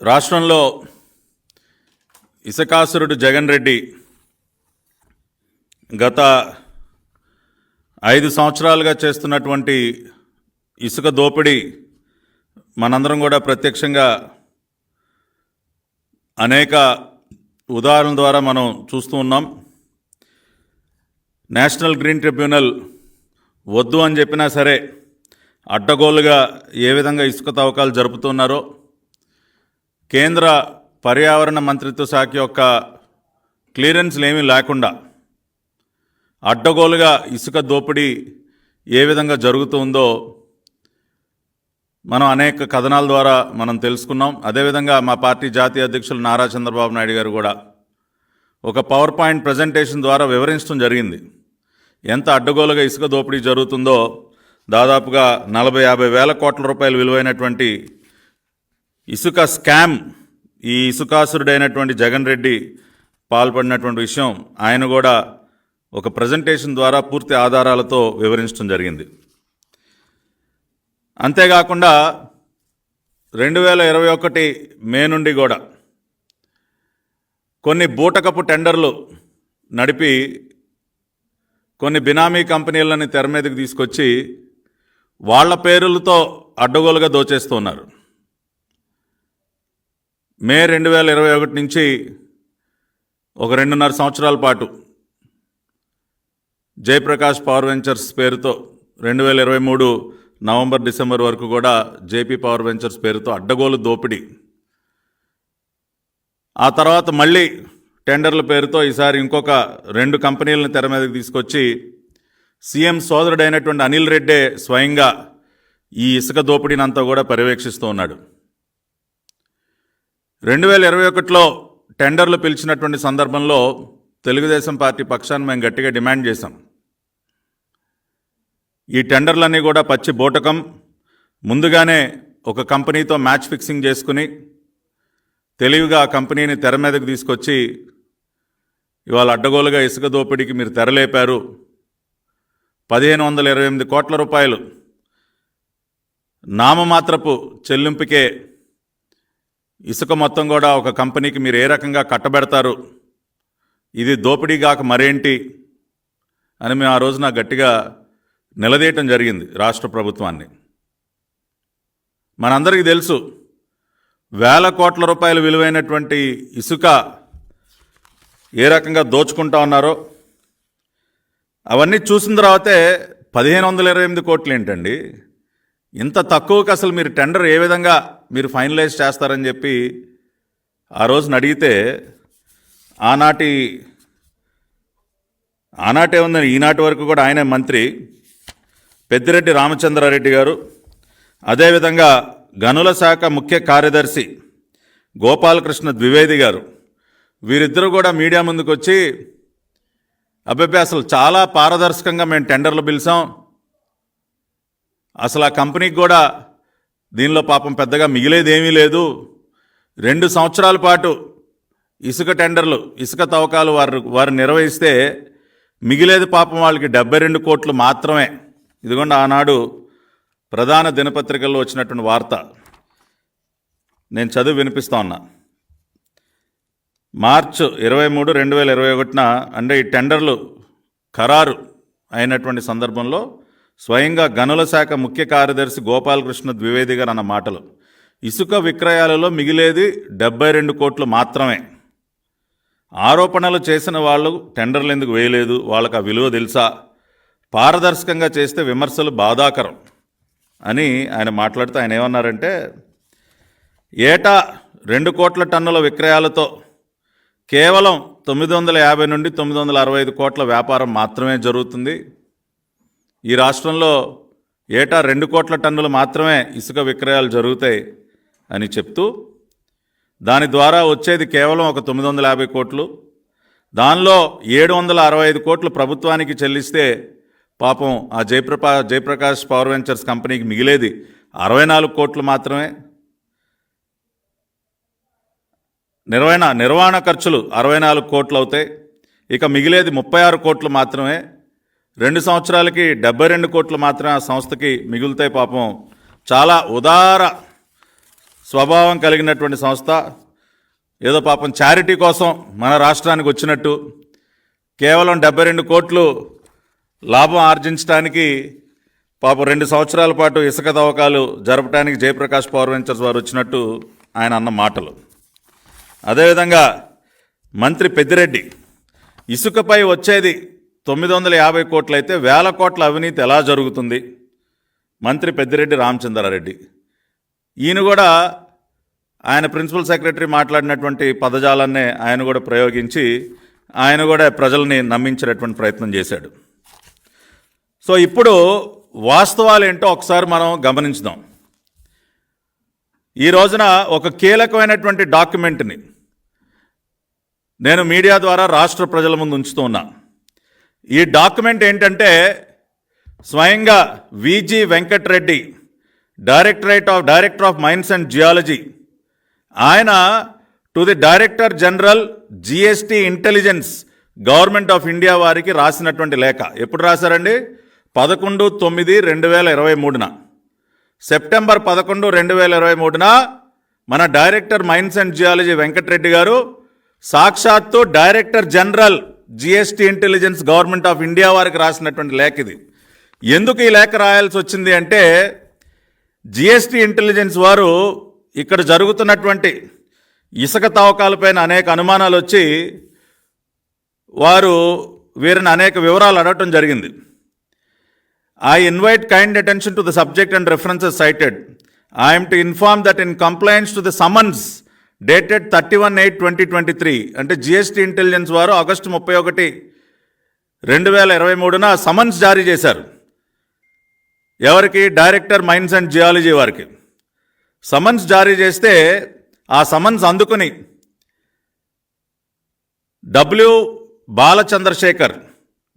రాష్ట్రంలో ఇసుకాసురుడు జగన్ రెడ్డి గత 5 సంవత్సరాలుగా చేస్తున్నటువంటి ఇసుక దోపిడీ మనందరం కూడా ప్రత్యక్షంగా అనేక ఉదాహరణల ద్వారా మనం చూస్తూ ఉన్నాం. నేషనల్ గ్రీన్ ట్రిబ్యునల్ వద్దు అని చెప్పినా సరే అడ్డగోలుగా ఏ విధంగా ఇసుక తవ్వకాలు జరుపుతున్నారో, కేంద్ర పర్యావరణ మంత్రిత్వ శాఖ యొక్క క్లియరెన్స్లు ఏమీ లేకుండా అడ్డగోలుగా ఇసుక దోపిడీ ఏ విధంగా జరుగుతుందో మనం అనేక కథనాల ద్వారా మనం తెలుసుకున్నాం. అదేవిధంగా మా పార్టీ జాతీయ అధ్యక్షులు నారా చంద్రబాబు నాయుడు గారు కూడా ఒక పవర్ పాయింట్ ప్రజెంటేషన్ ద్వారా వివరించడం జరిగింది. ఎంత అడ్డగోలుగా ఇసుక దోపిడీ జరుగుతుందో, దాదాపుగా 40-50 వేల కోట్ల రూపాయలు విలువైనటువంటి ఇసుక స్కామ్ ఈ ఇసుకాసురుడైనటువంటి జగన్ రెడ్డి పాల్పడినటువంటి విషయం ఆయన కూడా ఒక ప్రజెంటేషన్ ద్వారా పూర్తి ఆధారాలతో వివరించడం జరిగింది. అంతేకాకుండా 2021 మే నుండి కూడా కొన్ని బూటకపు టెండర్లు నడిపి కొన్ని బినామీ కంపెనీలని తెర మీదకి తీసుకొచ్చి వాళ్ళ పేర్లతో అడ్డగోలుగా దోచేస్తున్నారు. మే 2021 నుంచి ఒక 2.5 సంవత్సరాల పాటు జయప్రకాష్ పవర్ వెంచర్స్ పేరుతో 2023 నవంబర్ డిసెంబర్ వరకు కూడా జేపీ పవర్ వెంచర్స్ పేరుతో అడ్డగోలు దోపిడీ. ఆ తర్వాత మళ్ళీ టెండర్ల పేరుతో ఈసారి ఇంకొక 2 కంపెనీలను తెర మీదకి తీసుకొచ్చి సీఎం సోదరుడైనటువంటి అనిల్ రెడ్డే స్వయంగా ఈ ఇసుక దోపిడీని అంతా కూడా పర్యవేక్షిస్తూ ఉన్నాడు. 2021లో టెండర్లు పిలిచినటువంటి సందర్భంలో తెలుగుదేశం పార్టీ పక్షాన్ని మేము గట్టిగా డిమాండ్ చేశాం. ఈ టెండర్లన్నీ కూడా పచ్చి బూటకం. ముందుగానే ఒక కంపెనీతో మ్యాచ్ ఫిక్సింగ్ చేసుకుని తెలివిగా ఆ కంపెనీని తెర మీదకి తీసుకొచ్చి ఇవాళ అడ్డగోలుగా ఇసుక దోపిడీకి మీరు తెరలేపారు. 1528 కోట్ల రూపాయలు నామమాత్రపు చెల్లింపుకే ఇసుక మొత్తం కూడా ఒక కంపెనీకి మీరు ఏ రకంగా కట్టబెడతారు, ఇది దోపిడీ కాక మరేంటి అని మేము ఆ రోజున గట్టిగా నిలదీయటం జరిగింది రాష్ట్ర ప్రభుత్వాన్ని. మనందరికీ తెలుసు వేల కోట్ల రూపాయలు విలువైనటువంటి ఇసుక ఏ రకంగా దోచుకుంటా ఉన్నారో. అవన్నీ చూసిన తర్వాతే 1528 కోట్లు ఏంటండి, ఇంత తక్కువకి అసలు మీరు టెండర్ ఏ విధంగా మీరు ఫైనలైజ్ చేస్తారని చెప్పి ఆ రోజున అడిగితే ఆనాటే ఉందని ఈనాటి వరకు కూడా ఆయనే మంత్రి పెద్దిరెడ్డి రామచంద్రారెడ్డి గారు, అదేవిధంగా గనుల శాఖ ముఖ్య కార్యదర్శి గోపాలకృష్ణ ద్వివేది గారు, వీరిద్దరూ కూడా మీడియా ముందుకు వచ్చి అబ్బాయి అసలు చాలా పారదర్శకంగా మేము టెండర్లు పిలిచాం, అసలు ఆ కంపెనీకి కూడా దీనిలో పాపం పెద్దగా మిగిలేదేమీ లేదు, 2 సంవత్సరాల పాటు ఇసుక టెండర్లు ఇసుక తవ్వకాలు వారు నిర్వహిస్తే మిగిలేది పాపం వాళ్ళకి 72 కోట్లు మాత్రమే. ఇదిగోండి ఆనాడు ప్రధాన దినపత్రికల్లో వచ్చినటువంటి వార్త నేను చదివి వినిపిస్తా ఉన్నా. మార్చి 23, 2021 అంటే ఈ టెండర్లు ఖరారు అయినటువంటి సందర్భంలో స్వయంగా గనుల శాఖ ముఖ్య కార్యదర్శి గోపాలకృష్ణ ద్వివేది గారు అన్న మాటలు, ఇసుక విక్రయాలలో మిగిలేది 72 కోట్లు మాత్రమే. ఆరోపణలు చేసిన వాళ్ళు టెండర్లు ఎందుకు వేయలేదు, వాళ్ళకి ఆ విలువ తెలుసా, పారదర్శకంగా చేస్తే విమర్శలు బాధాకరం అని ఆయన మాట్లాడుతూ ఆయన ఏమన్నారంటే, ఏటా 2 కోట్ల టన్నుల విక్రయాలతో కేవలం 950 నుండి 965 కోట్ల వ్యాపారం మాత్రమే జరుగుతుంది. ఈ రాష్ట్రంలో ఏటా 2 కోట్ల టన్నులు మాత్రమే ఇసుక విక్రయాలు జరుగుతాయి అని చెప్తూ, దాని ద్వారా వచ్చేది కేవలం ఒక 950 కోట్లు, దానిలో 765 కోట్లు ప్రభుత్వానికి చెల్లిస్తే పాపం ఆ జయప్రకాష్ పవర్ వెంచర్స్ కంపెనీకి మిగిలేది 64 కోట్లు మాత్రమే. నిర్వహణ ఖర్చులు 64 కోట్లు అవుతాయి. ఇక మిగిలేది 36 కోట్లు మాత్రమే. 2 సంవత్సరాలకి 72 కోట్లు మాత్రమే ఆ సంస్థకి మిగులుతాయి. పాపం చాలా ఉదార స్వభావం కలిగినటువంటి సంస్థ. ఏదో పాపం చారిటీ కోసం మన రాష్ట్రానికి వచ్చినట్టు కేవలం 72 కోట్లు లాభం ఆర్జించడానికి పాపం 2 సంవత్సరాల పాటు ఇసుక తవ్వకాలు జరపడానికి జయప్రకాష్ పవర్ వెంచర్స్ వారు వచ్చినట్టు ఆయన అన్న మాటలు. అదేవిధంగా మంత్రి పెద్దిరెడ్డి ఇసుకపై వచ్చేది 950 కోట్లు అయితే 1000 కోట్ల అవినీతి ఎలా జరుగుతుంది? మంత్రి పెద్దిరెడ్డి రామచంద్రారెడ్డి ఈయన కూడా ఆయన ప్రిన్సిపల్ సెక్రటరీ మాట్లాడినటువంటి పదజాలాన్నే ఆయన కూడా ప్రయోగించి ఆయన కూడా ప్రజల్ని నమ్మించేటటువంటి ప్రయత్నం చేశాడు. సో ఇప్పుడు వాస్తవాలు ఏంటో ఒకసారి మనం గమనించుదాం. ఈ రోజున ఒక కీలకమైనటువంటి డాక్యుమెంట్ని నేను మీడియా ద్వారా రాష్ట్ర ప్రజల ముందు ఉంచుతూ ఉన్నా. ఈ డాక్యుమెంట్ ఏంటంటే స్వయంగా V G Venkata Reddy director of mines and geology ఆయన to the director general GST intelligence government of India వారికి రాసినటువంటి లేఖ. ఎప్పుడు రాశారండి? 11/9/2023 సెప్టెంబర్ 11, 2023 మన director mines and geology Venkata Reddy గారు సాక్షాత్తు director general GST intelligence government of India వారికి రాసినటువంటి లేఖ ఇది. ఎందుకు ఈ లేఖ రాయాల్సి వచ్చింది అంటే జిఎస్టీ ఇంటెలిజెన్స్ వారు ఇక్కడ జరుగుతున్నటువంటి ఇసుక తవ్వకాలపైన అనేక అనుమానాలు వచ్చి వారు వీరిని అనేక వివరాలు అడగటం జరిగింది. I invite kind attention to the subject and references cited. I am to inform that in compliance to the summons dated 31/8/2023 అంటే జిఎస్టీ ఇంటెలిజెన్స్ వారు ఆగస్టు 31, 2023 సమన్స్ జారీ చేశారు. ఎవరికి? డైరెక్టర్ మైన్స్ అండ్ జియాలజీ వారికి సమన్స్ జారీ చేస్తే ఆ సమన్స్ అందుకుని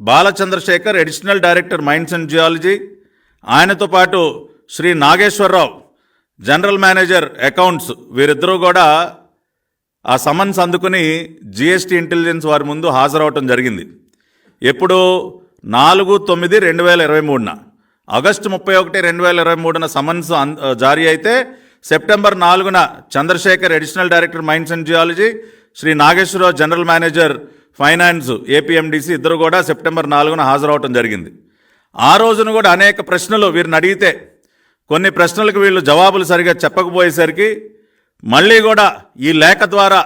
Bala Chandrasekhar additional director mines and geology, ఆయనతో పాటు Shri Nageswara Rao general manager accounts, వీరిద్దరూ కూడా ఆ సమన్స్ అందుకుని జిఎస్టీ ఇంటెలిజెన్స్ వారి ముందు హాజరవటం జరిగింది. ఎప్పుడు? 4/9/2023 ఆగస్టు 31, 2023 సమన్స్ జారీ అయితే September 4 Chandrasekhar additional director mines and geology, Shri Nageswara Rao general manager finance APMDC ఇద్దరు కూడా సెప్టెంబర్ 4 హాజరవటం జరిగింది. ఆ రోజున కూడా అనేక ప్రశ్నలు వీరిని అడిగితే కొన్ని ప్రశ్నలకు వీళ్ళు జవాబులు సరిగా చెప్పకపోయేసరికి మళ్ళీ కూడా ఈ లేఖ ద్వారా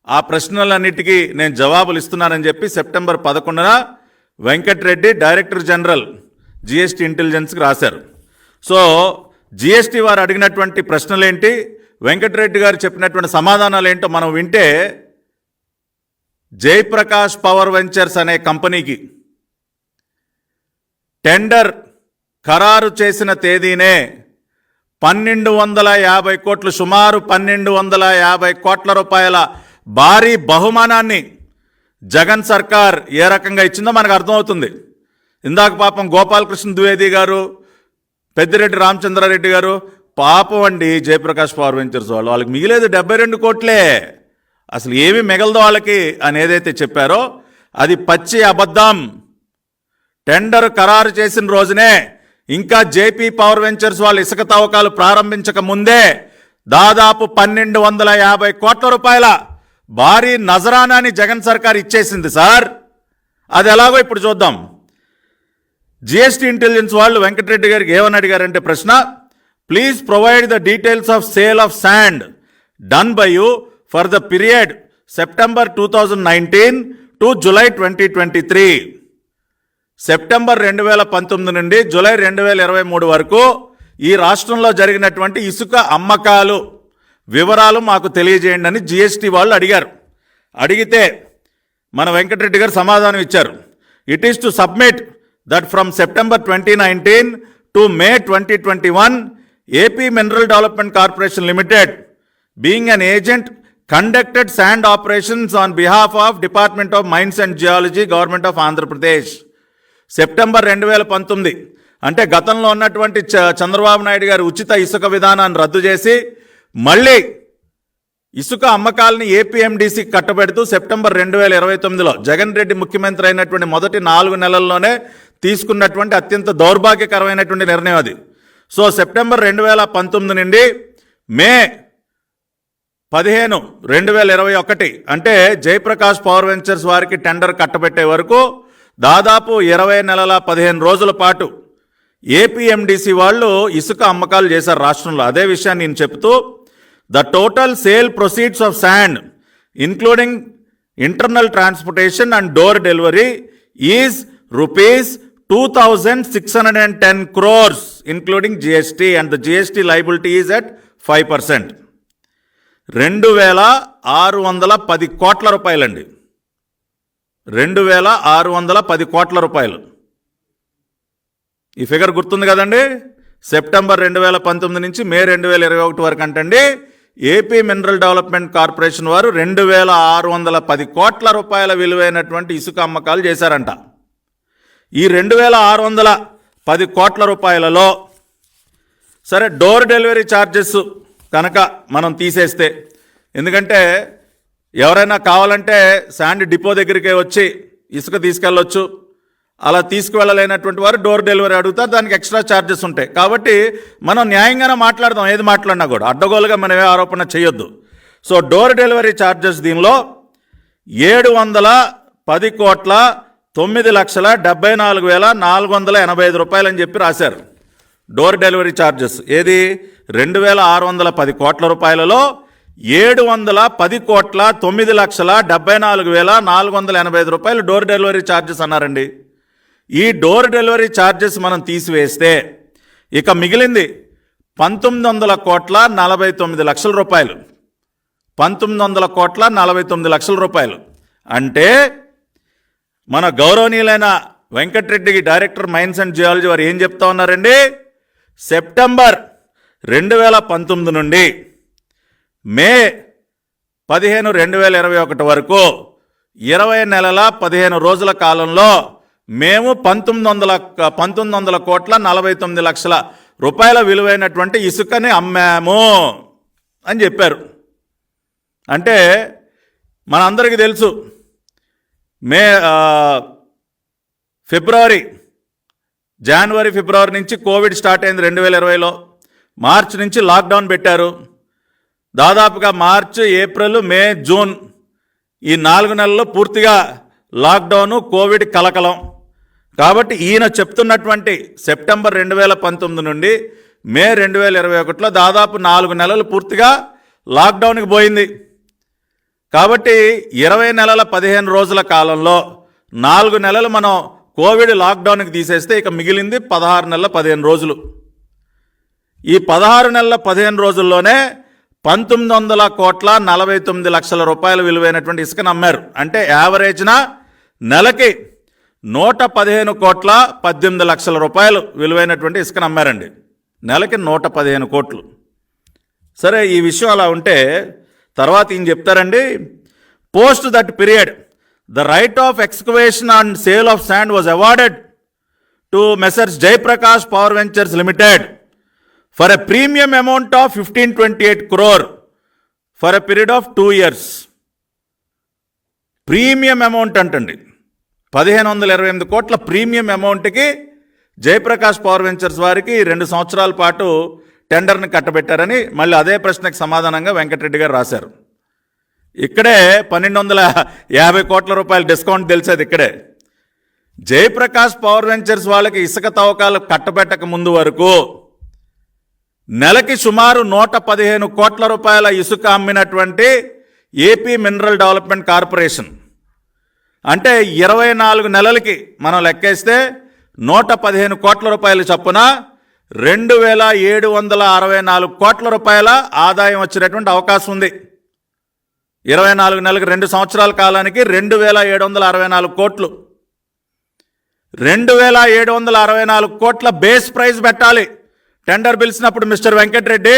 ఆ ప్రశ్నలన్నిటికీ నేను జవాబులు ఇస్తున్నానని చెప్పి September 11 Venkata Reddy director general GST ఇంటెలిజెన్స్కి రాశారు. సో జిఎస్టీ వారు అడిగినటువంటి ప్రశ్నలేంటి, వెంకటరెడ్డి గారు చెప్పినటువంటి సమాధానాలు ఏంటో మనం వింటే జయప్రకాష్ పవర్ వెంచర్స్ అనే కంపెనీకి టెండర్ ఖరారు చేసిన తేదీనే 1250 కోట్లు, సుమారు 1250 కోట్ల రూపాయల భారీ బహుమానాన్ని జగన్ సర్కార్ ఏ రకంగా ఇచ్చిందో మనకు అర్థమవుతుంది. ఇందాక పాపం గోపాలకృష్ణ ద్వివేది గారు, పెద్దిరెడ్డి రామచంద్రారెడ్డి గారు పాపం అండి జయప్రకాష్ పవర్ వెంచర్స్ వాళ్ళకి మిగిలేదు 72 కోట్లే, అసలు ఏమి మిగలదు వాళ్ళకి అని ఏదైతే చెప్పారో అది పచ్చి అబద్ధం. టెండర్ ఖరారు చేసిన రోజునే ఇంకా జేపీ పవర్ వెంచర్స్ వాళ్ళు ఇసుక తవ్వకాలు ప్రారంభించక ముందే దాదాపు 1250 కోట్ల రూపాయల భారీ నజరానాని జగన్ సర్కార్ ఇచ్చేసింది సార్. అది ఎలాగో ఇప్పుడు చూద్దాం. జిఎస్టీ ఇంటెలిజెన్స్ వాళ్ళు వెంకటరెడ్డి గారికి ఏమని అడిగారంటే ప్రశ్న, please provide the details of sale of sand done by you for the period September 2019 to July 2023. September 2019 నుండి జూలై 2023 వరకు ఈ రాష్ట్రంలో జరిగినటువంటి ఇసుక అమ్మకాలు వివరాలు మాకు తెలియజేయండి అని జిఎస్టీ వాళ్ళు అడిగారు. అడిగితే మన వెంకటరెడ్డి గారు సమాధానం ఇచ్చారు. It is to submit that from September 2019 to May 2021, AP Mineral Development Corporation Limited, being an agent, conducted sand operations on behalf of Department of Mines and Geology, Government of Andhra Pradesh. September 2019 అంటే గతంలో ఉన్నటువంటి చంద్రబాబు నాయుడు గారు ఉచిత ఇసుక విధానాన్ని రద్దు చేసి మళ్ళీ ఇసుక అమ్మకాలని ఏపీఎండిసికి కట్టబెడుతూ సెప్టెంబర్ 2029లో జగన్ రెడ్డి ముఖ్యమంత్రి అయినటువంటి మొదటి 4 నెలల్లోనే తీసుకున్నటువంటి అత్యంత దౌర్భాగ్యకరమైనటువంటి నిర్ణయం అది. సో సెప్టెంబర్ 2019 నుండి మే 15/2021 అంటే జయప్రకాష్ పవర్ వెంచర్స్ వారికి టెండర్ కట్టబెట్టే వరకు దాదాపు 20 నెలల 15 రోజుల పాటు ఏపీఎండిసి వాళ్ళు ఇసుక అమ్మకాలు చేశారు రాష్ట్రంలో. అదే విషయాన్ని నేను చెప్తూ the total sale proceeds of sand including internal transportation and door delivery is ₹2,610 crores including GST and the GST liability is at 5%. 2,610 కోట్ల రూపాయలండి. 2,610 కోట్ల రూపాయలు. ఈ ఫిగర్ గుర్తుంది కదండి. సెప్టెంబర్ 2019 నుంచి మే 2021 వరకు అంటండి ఏపీ మినరల్ డెవలప్మెంట్ కార్పొరేషన్ వారు 2,610 కోట్ల రూపాయల విలువైనటువంటి ఇసుక అమ్మకాలు చేశారంట. ఈ 2,610 కోట్ల రూపాయలలో సరే డోర్ డెలివరీ ఛార్జెస్ కనుక మనం తీసేస్తే, ఎందుకంటే ఎవరైనా కావాలంటే శాండ్ డిపో దగ్గరికే వచ్చి ఇసుక తీసుకెళ్ళొచ్చు, అలా తీసుకువెళ్ళలేనటువంటి వారు డోర్ డెలివరీ అడుగుతారు, దానికి ఎక్స్ట్రా ఛార్జెస్ ఉంటాయి. కాబట్టి మనం న్యాయంగానే మాట్లాడదాం, ఏది మాట్లాడినా కూడా అడ్డగోలుగా మనం ఏ ఆరోపణ చేయొద్దు. సో డోర్ డెలివరీ ఛార్జెస్ దీనిలో 710,9,74,485 రూపాయలు అని చెప్పి రాశారు. డోర్ డెలివరీ ఛార్జెస్ ఏది 2,610 కోట్ల రూపాయలలో 710,9,74,485 రూపాయలు డోర్ డెలివరీ ఛార్జెస్ అన్నారండి. ఈ డోర్ డెలివరీ ఛార్జెస్ మనం తీసివేస్తే ఇక మిగిలింది 1,949,00,000 రూపాయలు. 1,949,00,000 రూపాయలు అంటే మన గౌరవనీయులైన Venkata Reddy director mines and geology వారు ఏం చెప్తా ఉన్నారండి, సెప్టెంబర్ 2019 నుండి మే 15, 2021 వరకు 20 నెలల 15 రోజుల కాలంలో మేము 1,949,49,00,000 రూపాయల విలువైనటువంటి ఇసుకని అమ్మాము అని చెప్పారు. అంటే మనందరికీ తెలుసు జనవరి ఫిబ్రవరి నుంచి కోవిడ్ స్టార్ట్ అయింది 2020లో. మార్చి నుంచి లాక్డౌన్ పెట్టారు. దాదాపుగా మార్చి, ఏప్రిల్, మే, జూన్ ఈ 4 నెలల్లో పూర్తిగా లాక్డౌను, కోవిడ్ కలకలం. కాబట్టి ఈయన చెప్తున్నటువంటి సెప్టెంబర్ 2019 నుండి మే 2021లో దాదాపు 4 నెలలు పూర్తిగా లాక్డౌన్కి పోయింది. కాబట్టి 20 నెలల 15 రోజుల కాలంలో 4 నెలలు మనం కోవిడ్ లాక్డౌన్కి తీసేస్తే ఇక మిగిలింది 16 నెలల 15 రోజులు. ఈ 16 నెలల 15 రోజుల్లోనే 1,949,00,000 రూపాయల విలువైనటువంటి ఇసుకను అమ్మారు. అంటే యావరేజ్న నెలకి 115,18,00,000 రూపాయలు విలువైనటువంటి ఇసుకను అమ్మారండి. నెలకి 115 కోట్లు. సరే, ఈ విషయం అలా ఉంటే తర్వాత ఏం చెప్తారండి, post that period the right of excavation and sale of sand was awarded to Messrs Jayaprakash power ventures limited for a premium amount of 1,528 crore for a period of 2 years. Premium amount అంటండి, 1,528 కోట్ల premium అమౌంట్కి Jayaprakash power ventures వారికి 2 సంవత్సరాల పాటు టెండర్ని కట్టబెట్టారని మళ్ళీ అదే ప్రశ్నకు సమాధానంగా వెంకటరెడ్డి గారు రాశారు. ఇక్కడే 1,250 కోట్ల రూపాయల డిస్కౌంట్ తెలిసేది ఇక్కడే. జయప్రకాష్ పవర్ వెంచర్స్ వాళ్ళకి ఇసుక తవ్వకాలు కట్టబెట్టక ముందు వరకు నెలకి సుమారు 115 కోట్ల రూపాయల ఇసుక అమ్మినటువంటి ఏపీ మినరల్ డెవలప్మెంట్ కార్పొరేషన్, అంటే 24 నెలలకి మనం లెక్కేస్తే 115 కోట్ల రూపాయలు చొప్పున 2,764 కోట్ల రూపాయల ఆదాయం వచ్చినటువంటి అవకాశం ఉంది. 24 నెలలకు 2 సంవత్సరాల కాలానికి 2,764 కోట్లు. 2,764 కోట్ల బేస్ ప్రైస్ పెట్టాలి టెండర్ పిలిచినప్పుడు. మిస్టర్ వెంకటరెడ్డి,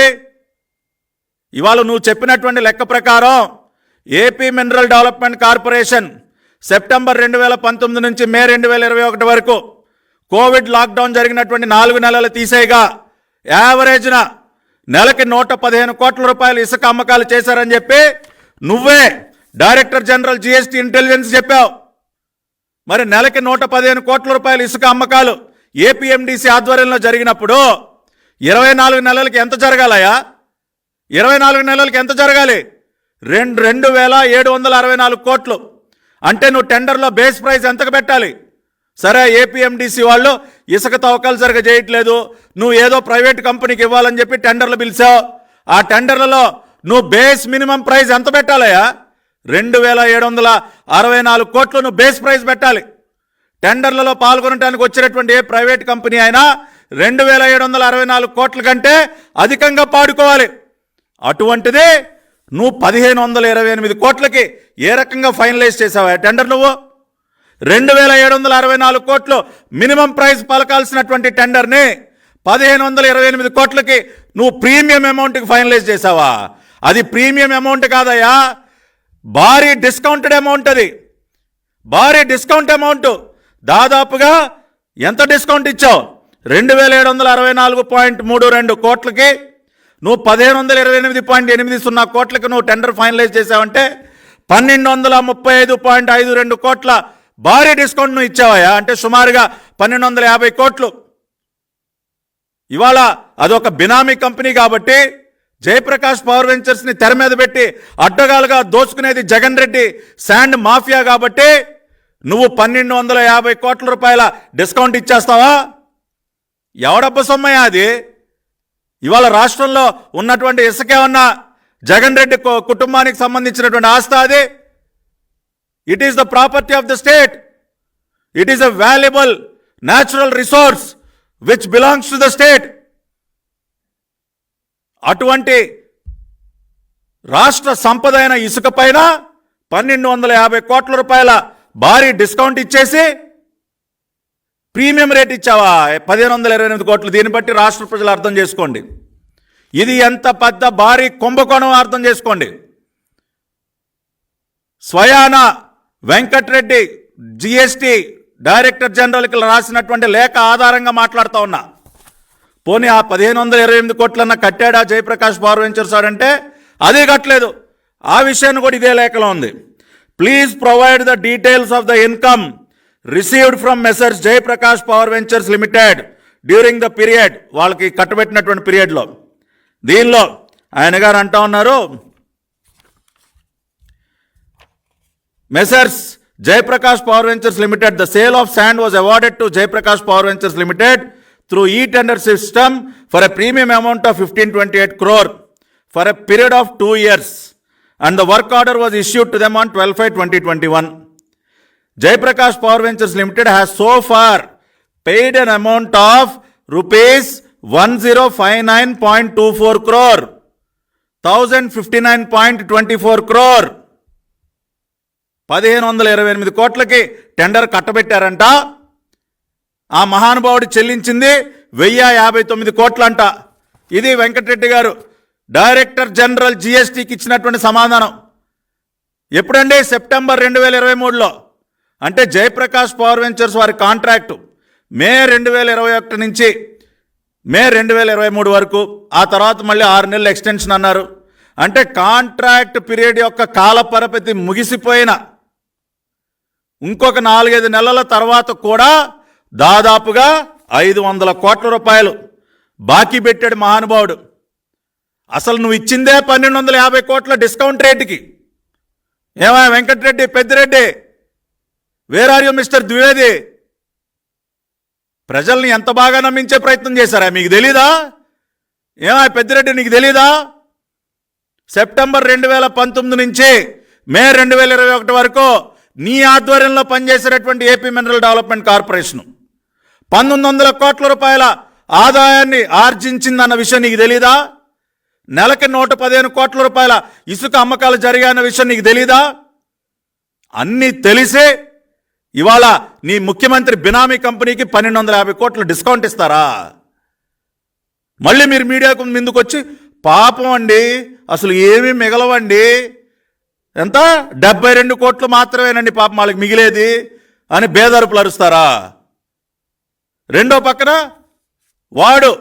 ఇవాళ నువ్వు చెప్పినటువంటి లెక్క ప్రకారం AP mineral development corporation September 2019 నుంచి మే 2021 వరకు కోవిడ్ లాక్డౌన్ జరిగినటువంటి 4 నెలలు తీసేయగా యావరేజ్న నెలకి 115 కోట్ల రూపాయలు ఇసుక అమ్మకాలు చేశారని చెప్పి నువ్వే డైరెక్టర్ జనరల్ జిఎస్టీ ఇంటెలిజెన్స్ చెప్పావు. మరి నెలకి 115 కోట్ల రూపాయలు ఇసుక అమ్మకాలు ఏపీఎండిసి ఆధ్వర్యంలో జరిగినప్పుడు 24 నెలలకి ఎంత జరగాలయా? 24 నెలలకి ఎంత జరగాలి? 2,764 కోట్లు. అంటే నువ్వు టెండర్లో బేస్ ప్రైస్ ఎంతకు పెట్టాలి? సరే, ఏపీఎండిసి వాళ్ళు ఇసుక తవ్వకాలు సరిగా చేయట్లేదు, నువ్వు ఏదో ప్రైవేట్ కంపెనీకి ఇవ్వాలని చెప్పి టెండర్లు పిలిచావు. ఆ టెండర్లలో నువ్వు బేస్ మినిమం ప్రైస్ ఎంత పెట్టాలయ్యా? 2,764 కోట్లు నువ్వు బేస్ ప్రైస్ పెట్టాలి. టెండర్లలో పాల్గొనడానికి వచ్చినటువంటి ఏ ప్రైవేట్ కంపెనీ అయినా 2,764 కోట్ల కంటే అధికంగా పాడుకోవాలి. అటువంటిది నువ్వు 1,528 కోట్లకి ఏ రకంగా ఫైనలైజ్ చేసావా టెండర్? నువ్వు 2,764 కోట్లు మినిమం ప్రైస్ పలకాల్సినటువంటి టెండర్ని 1,528 కోట్లకి నువ్వు ప్రీమియం అమౌంట్కి ఫైనలైజ్ చేసావా? అది ప్రీమియం అమౌంట్ కాదయ్యా, భారీ డిస్కౌంటెడ్ అమౌంట్. అది భారీ డిస్కౌంట్ అమౌంట్. దాదాపుగా ఎంత డిస్కౌంట్ ఇచ్చావు? 2,764.32 కోట్లకి నువ్వు 1,528.80 కోట్లకి నువ్వు టెండర్ ఫైనలైజ్ చేసావంటే 1,235.52 కోట్ల భారీ డిస్కౌంట్ నువ్వు ఇచ్చావయ్యా. అంటే సుమారుగా 1,250 కోట్లు. ఇవాళ అదొక బినామీ కంపెనీ కాబట్టి జయప్రకాష్ పవర్ వెంచర్స్ని తెర మీద పెట్టి అడ్డగాలుగా దోచుకునేది జగన్ రెడ్డి శాండ్ మాఫియా కాబట్టి నువ్వు 1,250 కోట్ల రూపాయల డిస్కౌంట్ ఇచ్చేస్తావా? ఎవడబ్బ సొమ్మయ్యా అది? ఇవాళ రాష్ట్రంలో ఉన్నటువంటి ఇసుకేమన్నా జగన్ రెడ్డి కుటుంబానికి సంబంధించినటువంటి ఆస్తి? అది it is the property of the state. It is a valuable natural resource which belongs to the state. అటువంటి రాష్ట్ర సంపద అయిన ఇసుక పైన 1,250 కోట్ల రూపాయల భారీ డిస్కౌంట్ ఇచ్చేసి ప్రీమియం రేట్ ఇచ్చావా? 1,528 కోట్లు. దీన్ని బట్టి రాష్ట్ర ప్రజలు అర్థం చేసుకోండి, ఇది ఎంత పెద్ద భారీ కుంభకోణం అర్థం చేసుకోండి. స్వయాన వెంకట్రెడ్డి జిఎస్టి డైరెక్టర్ జనరల్కి రాసినటువంటి లేఖ ఆధారంగా మాట్లాడుతూ ఉన్నా. పోనీ ఆ 1,528 కోట్లన్నా కట్టాడా జయప్రకాష్ పవర్ వెంచర్స్ అంటే అదే కట్టలేదు. ఆ విషయాన్ని కూడా ఇదే లేఖలో ఉంది. Please provide the details of the income received from Messrs Jayaprakash power ventures limited during the period, వాళ్ళకి కట్టబెట్టినటువంటి పీరియడ్లో. దీనిలో ఆయన గారు అంటా ఉన్నారు, Messrs Jaiprakash Power Ventures Limited, the sale of sand was awarded to Jaiprakash Power Ventures Limited through e-tender system for a premium amount of 1,528 crore for a period of 2 years, and the work order was issued to them on 12/5/2021. Jaiprakash Power Ventures Limited has so far paid an amount of rupees 1059.24 crore, 1,059.24 crore. 1,528 కోట్లకి tender కట్టబెట్టారంట. ఆ మహానుభావుడు చెల్లించింది 1,059 కోట్లంట. ఇది వెంకటరెడ్డి గారు director general జిఎస్టికి ఇచ్చినటువంటి సమాధానం. ఎప్పుడండి? September 2023లో. అంటే Jayaprakash power ventures వారి కాంట్రాక్టు మే 2021 నుంచి మే 2023 వరకు, ఆ తర్వాత మళ్ళీ 6 నెలలు ఎక్స్టెన్షన్ అన్నారు. అంటే కాంట్రాక్ట్ పీరియడ్ యొక్క కాల పరిమితి ముగిసిపోయిన ఇంకొక 4-5 నెలల తర్వాత కూడా దాదాపుగా 500 కోట్ల రూపాయలు బాకీ పెట్టాడు మహానుభావుడు. అసలు నువ్వు ఇచ్చిందే 1,250 కోట్ల డిస్కౌంట్ రేటుకి. ఏమయ్య Venkata Reddy, Peddireddy, where are you mister Dwivedi? ప్రజల్ని ఎంత బాగా నమ్మించే ప్రయత్నం చేశారా? మీకు తెలీదా? ఏమయ్య పెద్దిరెడ్డి, నీకు తెలీదా? సెప్టెంబర్ 2019 నుంచి మే 2021 వరకు నీ ఆధ్వర్యంలో పనిచేసేటటువంటి ఏపీ మినరల్ డెవలప్మెంట్ కార్పొరేషన్ 1,900 కోట్ల రూపాయల ఆదాయాన్ని ఆర్జించిందన్న విషయం నీకు తెలీదా? నెలకి 115 కోట్ల రూపాయల ఇసుక అమ్మకాలు జరిగాయన్న విషయం నీకు తెలీదా? అన్నీ తెలిసే ఇవాళ నీ ముఖ్యమంత్రి బినామీ కంపెనీకి 1,250 కోట్ల డిస్కౌంట్ ఇస్తారా? మళ్ళీ మీరు మీడియాకు ముందుకు వచ్చి పాపం అండి అసలు ఏమీ మిగలవండి, ఎంత 72 కోట్లు మాత్రమేనండి పాపం వాళ్ళకి మిగిలేది అని బేదరుపులు అరుస్తారా? రెండో పక్కన వాడు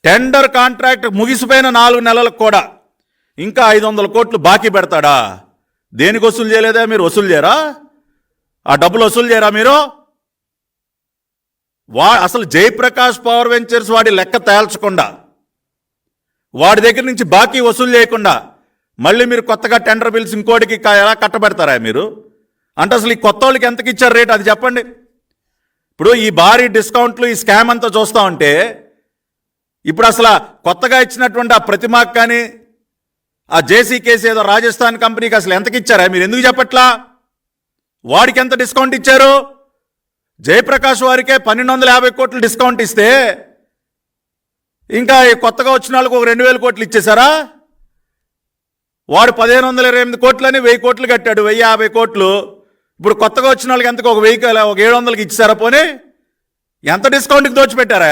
టెండర్ కాంట్రాక్ట్ ముగిసిపోయిన 4 నెలలకు కూడా ఇంకా 500 కోట్లు బాకీ పెడతాడా? దేనికి వసూలు చేయలేదా మీరు? వసూలు చేయరా? ఆ డబ్బులు వసూలు చేయరా మీరు? అసలు జయప్రకాష్ పవర్ వెంచర్స్ వాడి లెక్క తేల్చకుండా, వాడి దగ్గర నుంచి బాకీ వసూలు చేయకుండా మళ్ళీ మీరు కొత్తగా టెండర్ బిల్స్ ఇంకోటికి ఎలా కట్టబెడతారా మీరు? అంటే అసలు ఈ కొత్త వాళ్ళకి ఎంతకి ఇచ్చారు రేట్ అది చెప్పండి. ఇప్పుడు ఈ భారీ డిస్కౌంట్లు ఈ స్కామ్ అంతా చూస్తూ ఉంటే ఇప్పుడు అసలు కొత్తగా ఇచ్చినటువంటి ఆ ప్రతిమకు కానీ ఆ జేసీ కేసు ఏదో రాజస్థాన్ కంపెనీకి అసలు ఎంతకి ఇచ్చారా మీరు? ఎందుకు చెప్పట్లా? వాడికి ఎంత డిస్కౌంట్ ఇచ్చారు? జయప్రకాష్ వారికే 1250 కోట్లు డిస్కౌంట్ ఇస్తే ఇంకా కొత్తగా వచ్చిన వాళ్ళకు ఒక 2000 కోట్లు ఇచ్చేశారా? వాడు 1528 కోట్లని 1000 కోట్లు కట్టాడు, 1050 కోట్లు. ఇప్పుడు కొత్తగా వచ్చిన వాళ్ళకి ఎంతకు ఒక 700కి ఇచ్చేసారా? పోనీ ఎంత డిస్కౌంట్కి దోచిపెట్టారా?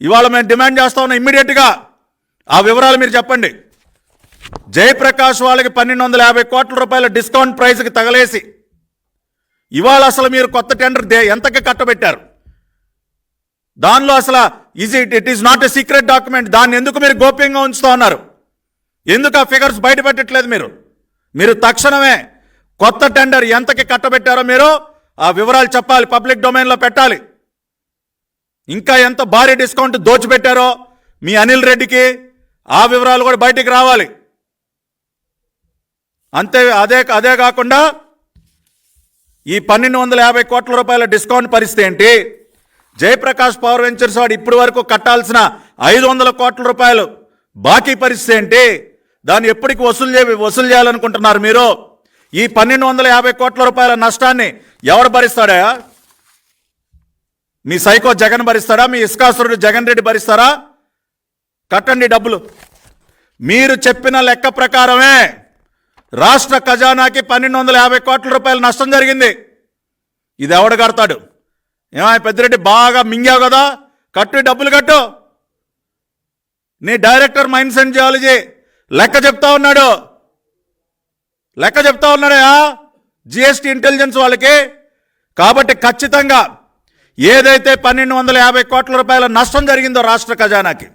ఇవాళ మేము డిమాండ్ చేస్తా ఉన్నాం, ఇమ్మీడియట్గా ఆ వివరాలు మీరు చెప్పండి. జయప్రకాష్ వాళ్ళకి 1250 కోట్ల రూపాయల డిస్కౌంట్ ప్రైస్కి తగలేసి ఇవాళ అసలు మీరు కొత్త టెండర్ ఎంతకి కట్టబెట్టారు? దానిలో అసలు it is not a secret document. దాన్ని ఎందుకు మీరు గోప్యంగా ఉంచుతూ ఉన్నారు? ఎందుకు ఆ ఫిగర్స్ బయట పెట్టట్లేదు మీరు తక్షణమే కొత్త టెండర్ ఎంతకి కట్టబెట్టారో మీరు ఆ వివరాలు చెప్పాలి, పబ్లిక్ డొమైన్లో పెట్టాలి. ఇంకా ఎంత భారీ డిస్కౌంట్ దోచిపెట్టారో మీ అనిల్ రెడ్డికి ఆ వివరాలు కూడా బయటికి రావాలి. అంతే అదే కాకుండా ఈ 1250 కోట్ల రూపాయల డిస్కౌంట్ పరిస్థితి ఏంటి? జయప్రకాష్ పవర్ వెంచర్స్ వాడు ఇప్పటి వరకు కట్టాల్సిన 500 కోట్ల రూపాయలు బాకీ పరిస్థితి ఏంటి? దాన్ని ఎప్పటికి వసూలు చేయాలనుకుంటున్నారు మీరు? ఈ 1250 కోట్ల రూపాయల నష్టాన్ని ఎవరు భరిస్తాడా? మీ సైకో జగన్ భరిస్తాడా? మీ ఇస్కాసురుడు జగన్ రెడ్డి భరిస్తారా? కట్టండి డబ్బులు. మీరు చెప్పిన లెక్క ప్రకారమే రాష్ట్ర ఖజానాకి 1250 కోట్ల రూపాయల నష్టం జరిగింది. ఇది ఎవడు కడతాడు? పెద్దిరెడ్డి బాగా మింగావు కదా, కట్టు, డబ్బులు కట్టు. నీ డైరెక్టర్ మైన్స్ అండ్ జియాలజీ లెక్క చెప్తా ఉన్నాడా జిఎస్టీ ఇంటెలిజెన్స్ వాళ్ళకి? కాబట్టి ఖచ్చితంగా ఏదైతే 1250 కోట్ల రూపాయల నష్టం జరిగిందో రాష్ట్ర ఖజానాకి,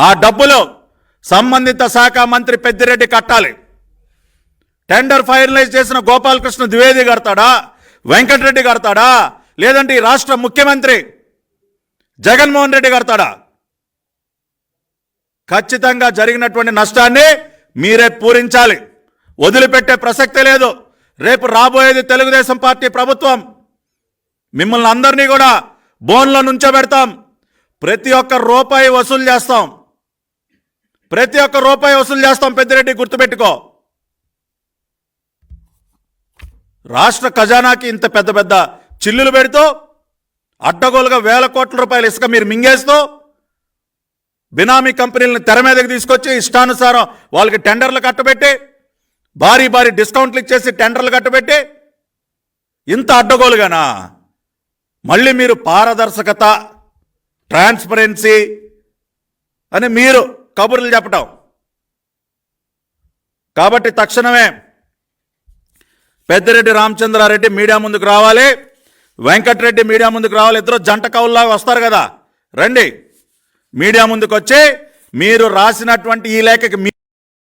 ఆ డబ్బులు సంబంధిత శాఖ మంత్రి పెద్దిరెడ్డి కట్టాలి. టెండర్ ఫైనలైజ్ చేసిన గోపాలకృష్ణ ద్వివేది కడతాడా? వెంకటరెడ్డి కడతాడా? లేదంటే ఈ రాష్ట్ర ముఖ్యమంత్రి జగన్మోహన్ రెడ్డి కడతాడా? ఖచ్చితంగా జరిగినటువంటి నష్టాన్ని మీరే పూరించాలి, వదిలిపెట్టే ప్రసక్తే లేదు. రేపు రాబోయేది తెలుగుదేశం పార్టీ ప్రభుత్వం. మిమ్మల్ని అందరినీ కూడా బోన్లో నుంచోబెడతాం. ప్రతి ఒక్క రూపాయి వసూలు చేస్తాం. పెద్దిరెడ్డి గుర్తుపెట్టుకో. రాష్ట్ర ఖజానాకి ఇంత పెద్ద పెద్ద చిల్లులు పెడుతూ అడ్డగోలుగా 1000 కోట్ల రూపాయలు ఇసుక మీరు మింగేస్తూ బినామీ కంపెనీలను తెర మీదకి తీసుకొచ్చి ఇష్టానుసారం వాళ్ళకి టెండర్లు కట్టబెట్టి భారీ డిస్కౌంట్లు ఇచ్చేసి టెండర్లు కట్టబెట్టి ఇంత అడ్డగోలుగానా? మళ్ళీ మీరు పారదర్శకత, ట్రాన్స్పరెన్సీ అని మీరు కబుర్లు చెప్పటం. కాబట్టి తక్షణమే పెద్దిరెడ్డి రామచంద్రారెడ్డి మీడియా ముందుకు రావాలి, వెంకటరెడ్డి మీడియా ముందుకు రావాలి. ఇద్దరు జంట కవుల్లాగా వస్తారు కదా, రండి మీడియా ముందుకు వచ్చి మీరు రాసినటువంటి ఈ లేఖకి